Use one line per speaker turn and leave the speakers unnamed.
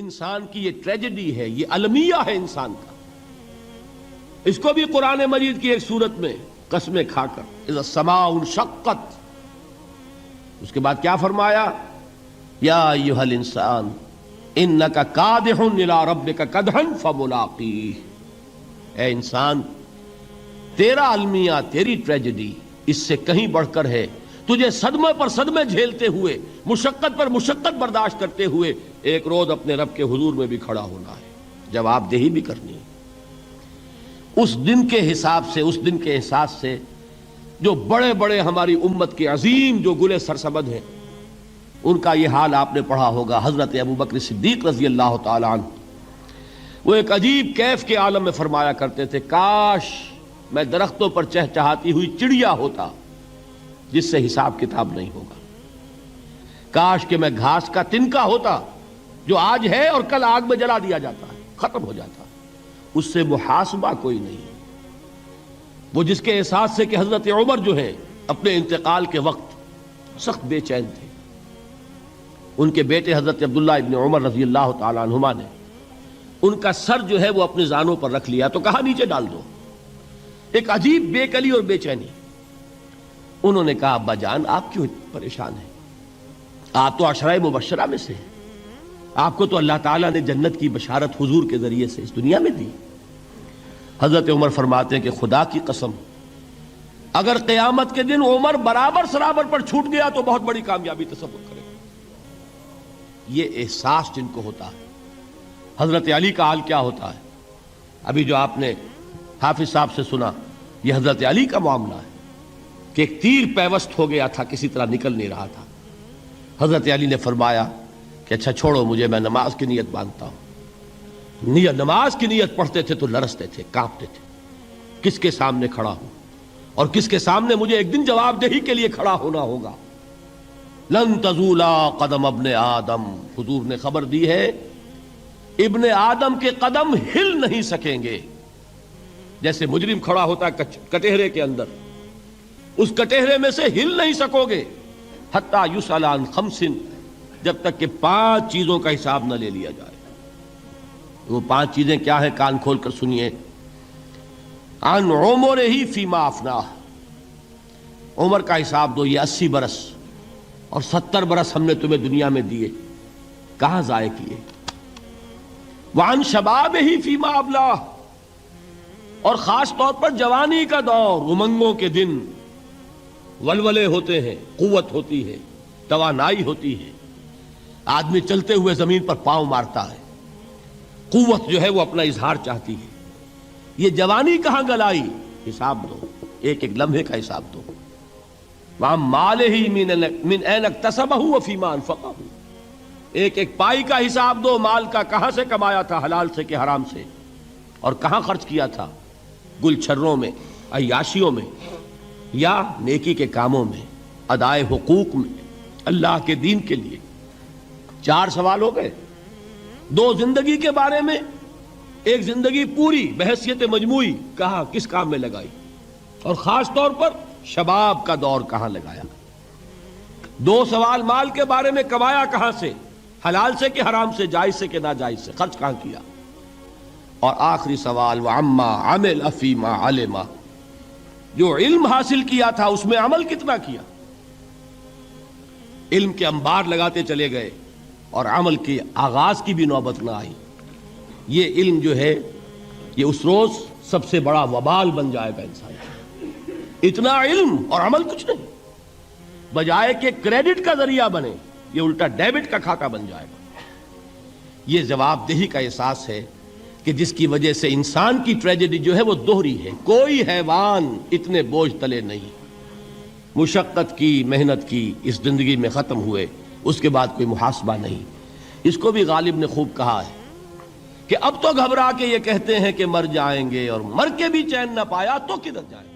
انسان کی یہ ٹریجڈی ہے، یہ المیہ ہے انسان کا. اس کو بھی قرآن مجید کی ایک سورت میں قسمیں کھا کر اذا السماء انشقت، اس کے بعد کیا فرمایا؟ یا ایھا الانسان انک کادح الی ربک کدحا فملاقیہ. اے انسان، تیرا المیہ، تیری ٹریجڈی اس سے کہیں بڑھ کر ہے. تجھے صدمے پر صدمے جھیلتے ہوئے، مشقت پر مشقت برداشت کرتے ہوئے ایک روز اپنے رب کے حضور میں بھی کھڑا ہونا ہے، جواب دہی بھی کرنی ہے. اس دن کے حساب سے، اس دن کے احساس سے جو بڑے بڑے ہماری امت کے عظیم جو گلے سرسبد ہیں، ان کا یہ حال آپ نے پڑھا ہوگا. حضرت ابوبکر صدیق رضی اللہ تعالی عنہ وہ ایک عجیب کیف کے عالم میں فرمایا کرتے تھے، کاش میں درختوں پر چہچہاتی ہوئی چڑیا ہوتا جس سے حساب کتاب نہیں ہوگا. کاش کہ میں گھاس کا تنکا ہوتا جو آج ہے اور کل آگ میں جلا دیا جاتا ہے، ختم ہو جاتا، اس سے محاسبہ کوئی نہیں. وہ جس کے احساس سے کہ حضرت عمر جو ہے اپنے انتقال کے وقت سخت بے چین تھے. ان کے بیٹے حضرت عبداللہ ابن عمر رضی اللہ تعالی عنہما نے ان کا سر جو ہے وہ اپنے زانوں پر رکھ لیا تو کہا نیچے ڈال دو. ایک عجیب بے کلی اور بے چینی. انہوں نے کہا ابا جان آپ کیوں پریشان ہیں؟ آپ تو عشرہ مبشرہ میں سے ہیں، آپ کو تو اللہ تعالیٰ نے جنت کی بشارت حضور کے ذریعے سے اس دنیا میں دی. حضرت عمر فرماتے ہیں کہ خدا کی قسم اگر قیامت کے دن عمر برابر سرابر پر چھوٹ گیا تو بہت بڑی کامیابی تصور کرے. یہ احساس جن کو ہوتا ہے. حضرت علی کا حال کیا ہوتا ہے؟ ابھی جو آپ نے حافظ صاحب سے سنا، یہ حضرت علی کا معاملہ ہے کہ ایک تیر پیوست ہو گیا تھا، کسی طرح نکل نہیں رہا تھا. حضرت علی نے فرمایا کہ اچھا چھوڑو مجھے، میں نماز کی نیت باندھتا ہوں. نماز کی نیت پڑھتے تھے تو لرزتے تھے، کانپتے تھے. کس کے سامنے کھڑا ہوں اور کس کے سامنے مجھے ایک دن جواب دہی کے لیے کھڑا ہونا ہوگا. لن تزولا قدم ابن آدم، حضور نے خبر دی ہے ابن آدم کے قدم ہل نہیں سکیں گے. جیسے مجرم کھڑا ہوتا ہے کٹہرے کے اندر، اس کٹہرے میں سے ہل نہیں سکو گے حتی یسأل عن خمس، جب تک کہ 5 چیزوں کا حساب نہ لے لیا جائے. وہ 5 چیزیں کیا ہیں؟ کان کھول کر سنیے. عن عمرہ فیما افناہ، عمر کا حساب دو. یہ 80 برس اور 70 برس ہم نے تمہیں دنیا میں دیے، کہاں ضائع کیے. وعن شبابہ فیما ابلاہ، اور خاص طور پر جوانی کا دور، امنگوں کے دن، ولولے ہوتے ہیں، قوت ہوتی ہے، توانائی ہوتی ہے، آدمی چلتے ہوئے زمین پر پاؤں مارتا ہے، قوت جو ہے وہ اپنا اظہار چاہتی ہے. یہ جوانی کہاں گلائی؟ حساب دو، ایک ایک لمحے کا حساب دو. وعن مالہ من این اکتسبہ وفیما انفقہ، ایک ایک پائی کا حساب دو. مال کا کہاں سے کمایا تھا، حلال سے کہ حرام سے، اور کہاں خرچ کیا تھا، گل چھروں میں، عیاشیوں میں، یا نیکی کے کاموں میں، ادائے حقوق میں، اللہ کے دین کے لیے. 4 سوال ہو گئے. 2 زندگی کے بارے میں، ایک زندگی پوری بحیثیت مجموعی کہاں کس کام میں لگائی، اور خاص طور پر شباب کا دور کہاں لگایا. 2 سوال مال کے بارے میں، کمایا کہاں سے، حلال سے کہ حرام سے، جائز سے کہ ناجائز سے، خرچ کہاں کیا. اور آخری سوال وعما عمل فیما علم، جو علم حاصل کیا تھا اس میں عمل کتنا کیا. علم کے انبار لگاتے چلے گئے اور عمل کے آغاز کی بھی نوبت نہ آئی. یہ علم جو ہے یہ اس روز سب سے بڑا وبال بن جائے گا انسان. اتنا علم اور عمل کچھ نہیں، بجائے کہ کریڈٹ کا ذریعہ بنے یہ الٹا ڈیبٹ کا کھاتا بن جائے گا. یہ جواب دہی کا احساس ہے کہ جس کی وجہ سے انسان کی ٹریجڈی جو ہے وہ دوہری ہے. کوئی حیوان اتنے بوجھ تلے نہیں. مشقت کی، محنت کی، اس زندگی میں ختم ہوئے، اس کے بعد کوئی محاسبہ نہیں. اس کو بھی غالب نے خوب کہا ہے کہ اب تو گھبرا کے یہ کہتے ہیں کہ مر جائیں گے، اور مر کے بھی چین نہ پایا تو کدھر جائیں گے.